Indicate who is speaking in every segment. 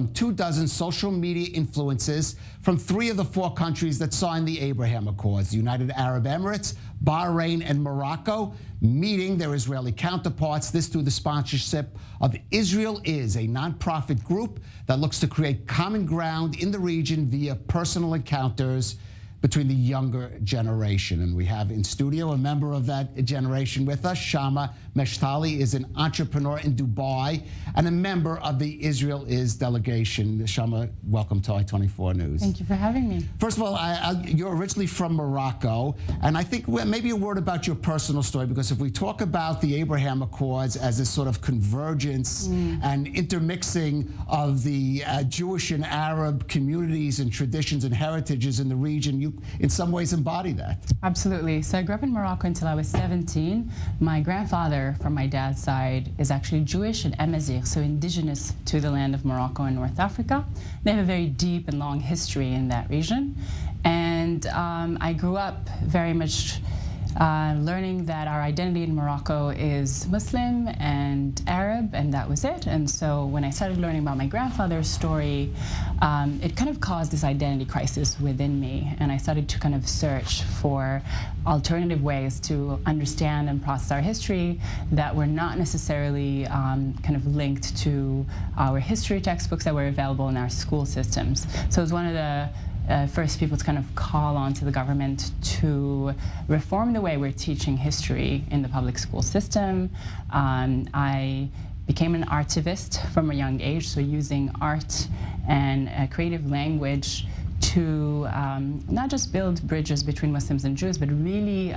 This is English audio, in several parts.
Speaker 1: some 24 social media influences from 3 of the 4 countries that signed the Abraham Accords, the United Arab Emirates, Bahrain, and Morocco, meeting their Israeli counterparts, this through the sponsorship of Israel Is, a nonprofit group that looks to create common ground in the region via personal encounters between the younger generation. And we have in studio a member of that generation with us. Shama Meshtali is an entrepreneur in Dubai and a member of the Israel Is delegation. Shama, welcome to I-24 News.
Speaker 2: Thank you for having me.
Speaker 1: First of all, you're originally from Morocco, and I think maybe a word about your personal story, because if we talk about the Abraham Accords as this sort of convergence and intermixing of the Jewish and Arab communities and traditions and heritages in the region, you in some ways embody that.
Speaker 2: Absolutely. So I grew up in Morocco until I was 17. My grandfather from my dad's side is actually Jewish and Amazigh, so indigenous to the land of Morocco and North Africa. They have a very deep and long history in that region. And I grew up very much learning that our identity in Morocco is Muslim and Arab, and that was it. And so when I started learning about my grandfather's story, it kind of caused this identity crisis within me. And I started to kind of search for alternative ways to understand and process our history that were not necessarily kind of linked to our history textbooks that were available in our school systems. So it was one of the first people to kind of call on to the government to reform the way we're teaching history in the public school system. I became an artivist from a young age, so using art and creative language to not just build bridges between Muslims and Jews, but really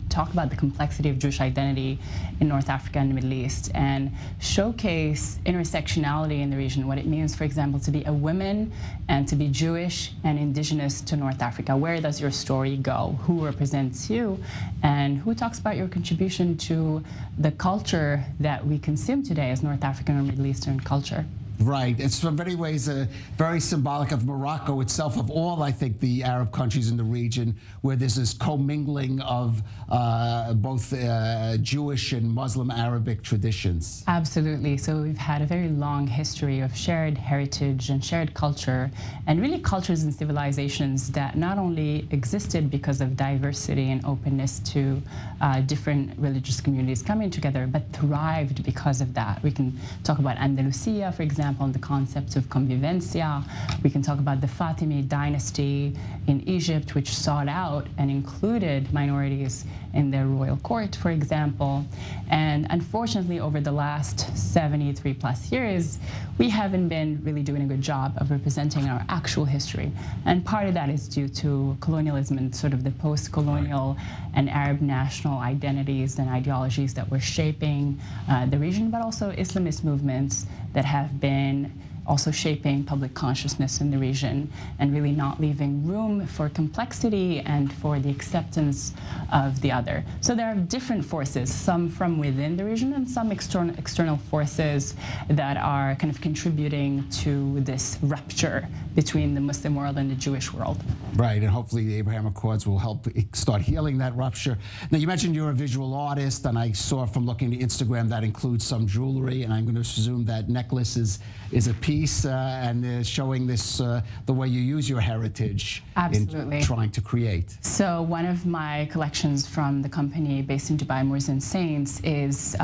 Speaker 2: talk about the complexity of Jewish identity in North Africa and the Middle East, and showcase intersectionality in the region, what it means, for example, to be a woman and to be Jewish and indigenous to North Africa. Where does your story go? Who represents you? And who talks about your contribution to the culture that we consume today as North African or Middle Eastern culture?
Speaker 1: Right. It's in many ways very symbolic of Morocco itself, of all, I think, the Arab countries in the region, where there's this commingling of both Jewish and Muslim Arabic traditions.
Speaker 2: Absolutely. So we've had a very long history of shared heritage and shared culture, and really cultures and civilizations that not only existed because of diversity and openness to different religious communities coming together, but thrived because of that. We can talk about Andalusia, for example, on the concept of convivencia. We can talk about the Fatimid dynasty in Egypt, which sought out and included minorities in their royal court, for example. And unfortunately, over the last 73+ years, we haven't been really doing a good job of representing our actual history. And part of that is due to colonialism and sort of the post-colonial and Arab national identities and ideologies that were shaping the region, but also Islamist movements that have been also shaping public consciousness in the region and really not leaving room for complexity and for the acceptance of the other. So there are different forces, some from within the region and some external forces that are kind of contributing to this rupture between the Muslim world and the Jewish world.
Speaker 1: Right, and hopefully the Abraham Accords will help start healing that rupture. Now, you mentioned you're a visual artist, and I saw from looking at Instagram that includes some jewelry, and I'm going to assume that necklace is a piece and showing this the way you use your heritage.
Speaker 2: Absolutely.
Speaker 1: In trying to create.
Speaker 2: So one of my collections from the company based in Dubai, Moors and Saints, is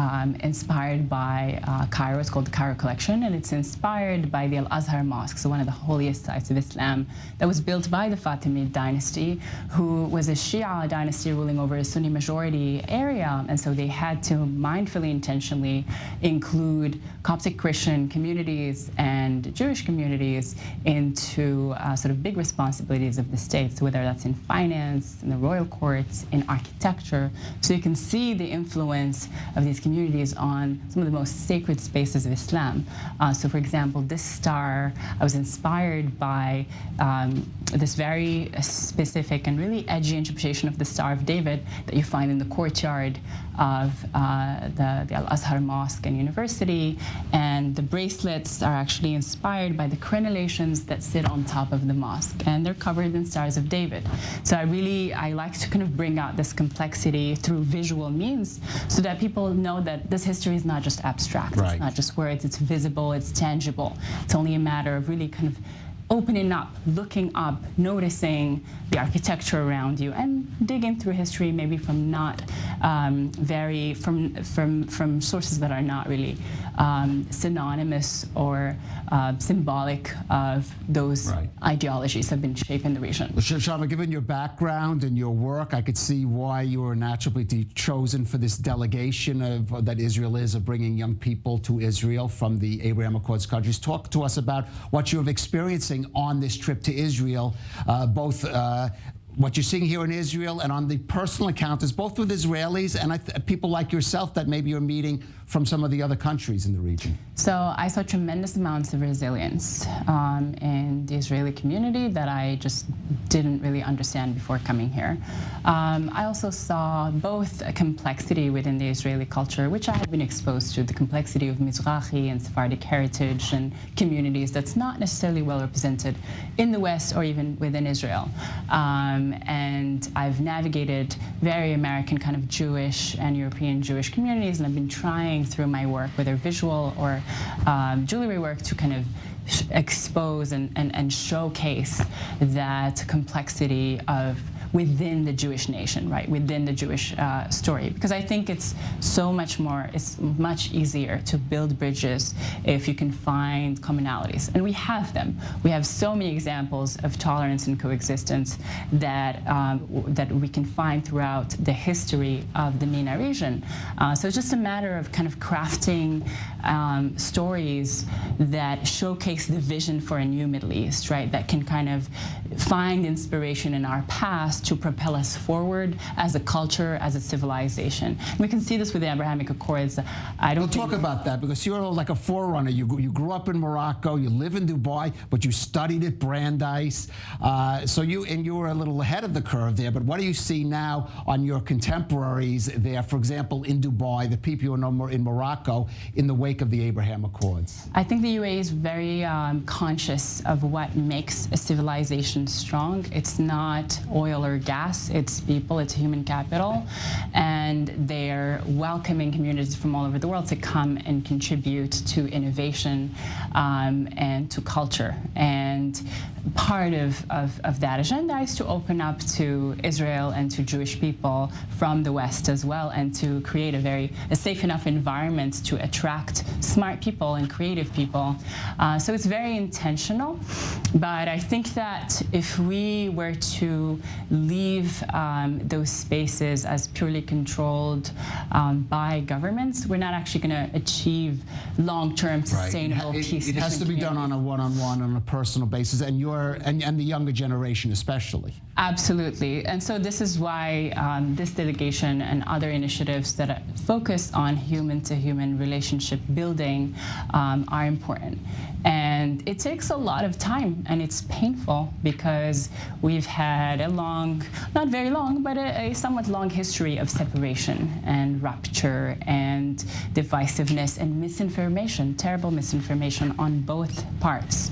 Speaker 2: inspired by Cairo. It's called the Cairo Collection, and it's inspired by the Al-Azhar Mosque, so one of the holiest sites of Islam, that was built by the Fatimid dynasty, who was a Shia dynasty ruling over a Sunni majority area, and so they had to mindfully, intentionally include Coptic Christian communities and Jewish communities into sort of big responsibilities of the state, so whether that's in finance, in the royal courts, in architecture. So you can see the influence of these communities on some of the most sacred spaces of Islam. So for example, this star, I was inspired by this very specific and really edgy interpretation of the Star of David that you find in the courtyard of the Al-Azhar Mosque and University, and the bracelets are actually inspired by the crenellations that sit on top of the mosque, and they're covered in Stars of David. So I like to kind of bring out this complexity through visual means so that people know that this history is not just abstract.
Speaker 1: Right.
Speaker 2: It's not just words, it's visible, it's tangible. It's only a matter of really kind of opening up, looking up, noticing the architecture around you, and digging through history maybe from not from sources that are not really synonymous or symbolic of those ideologies that have been shaping the region.
Speaker 1: Well, Shama, given your background and your work, I could see why you were naturally chosen for this delegation that Israel is of bringing young people to Israel from the Abraham Accords countries. Talk to us about what you're experiencing on this trip to Israel, both what you're seeing here in Israel and on the personal encounters, both with Israelis and people like yourself that maybe you're meeting from some of the other countries in the region.
Speaker 2: So I saw tremendous amounts of resilience in the Israeli community that I just didn't really understand before coming here. I also saw both a complexity within the Israeli culture, which I had been exposed to, the complexity of Mizrahi and Sephardic heritage and communities that's not necessarily well represented in the West or even within Israel. And I've navigated very American kind of Jewish and European Jewish communities, and I've been trying through my work, whether visual or jewelry work, to kind of expose and showcase that complexity of within the Jewish nation, right, within the Jewish story. Because I think it's much easier to build bridges if you can find commonalities. And we have them. We have so many examples of tolerance and coexistence that we can find throughout the history of the MENA region. So it's just a matter of kind of crafting stories that showcase the vision for a new Middle East, right, that can kind of find inspiration in our past to propel us forward as a culture, as a civilization. We can see this with the Abrahamic Accords.
Speaker 1: We'll talk about that, because you're like a forerunner. You grew up in Morocco, you live in Dubai, but you studied at Brandeis. So you were a little ahead of the curve there, but what do you see now on your contemporaries there, for example, in Dubai, the people who are no more in Morocco, in the wake of the Abraham Accords?
Speaker 2: I think the UAE is very conscious of what makes a civilization strong. It's not oil or gas, it's people, it's human capital, and they're welcoming communities from all over the world to come and contribute to innovation and to culture. And part of that agenda is to open up to Israel and to Jewish people from the West as well, and to create a safe enough environment to attract smart people and creative people. So it's very intentional, but I think that if we were to leave those spaces as purely controlled by governments, we're not actually going to achieve long-term sustainable peace.
Speaker 1: It has to be done on a one-on-one, on a personal basis, and the younger generation especially.
Speaker 2: Absolutely. And so this is why this delegation and other initiatives that focus on human-to-human relationship building are important. And it takes a lot of time, and it's painful, because we've had a long, not very long, but a somewhat long history of separation and rupture and divisiveness and misinformation, terrible misinformation on both parts.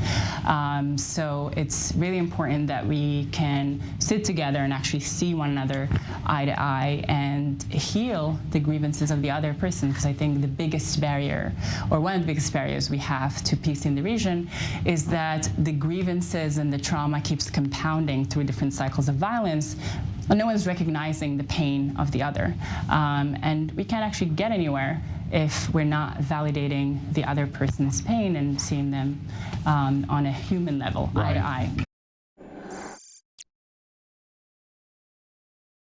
Speaker 2: So it's really important that we can sit together and actually see one another eye to eye and heal the grievances of the other person, because I think the biggest barrier, or one of the biggest barriers we have to peace in the region, is that the grievances and the trauma keeps compounding through different cycles of violence, and no one's recognizing the pain of the other. And we can't actually get anywhere if we're not validating the other person's pain and seeing them on a human level, eye to eye.